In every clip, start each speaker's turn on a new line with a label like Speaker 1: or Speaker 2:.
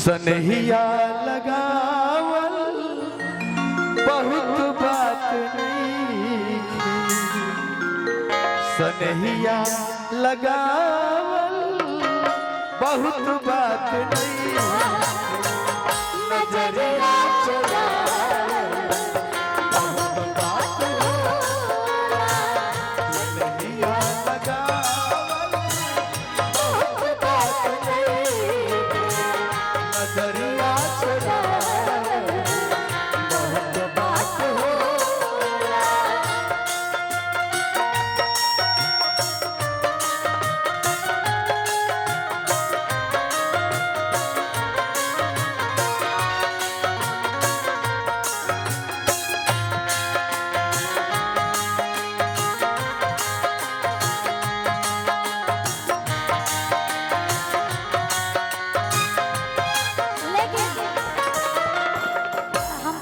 Speaker 1: सनहिया लगावल बहुत बात नहीं, सनहिया लगावल बहुत बात नहीं, नजरिया चुरावल बहुत बात होला, सनहिया लगावल बहुत बात नहीं, नजरिया चुरावल बहुत बात होला।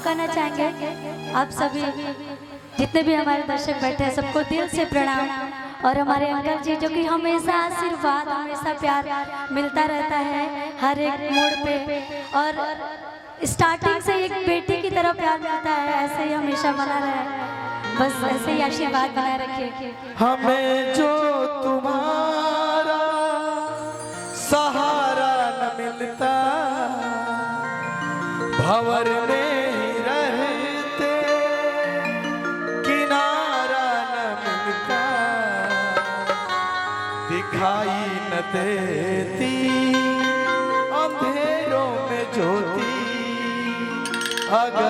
Speaker 2: कहना चाहेंगे आप सभी जितने भी हमारे दर्शक बैठे हैं सबको दिल से प्रणाम। और हमारे अंकल जी जो कि हमेशा आशीर्वाद हमेशा प्यार मिलता रहता है हर एक मोड़ पे, और स्टार्टिंग से एक बेटी की तरह प्यार मिलता है, ऐसे ही हमेशा बना रहे, बस ऐसे ही आशीर्वाद बनाए रखिए।
Speaker 1: हमें जो तुम्हारा सहारा न मिलता, भंवर में ही रहते किनारा न मिलता, दिखाई न देती अंधेरों में ज्योति अगर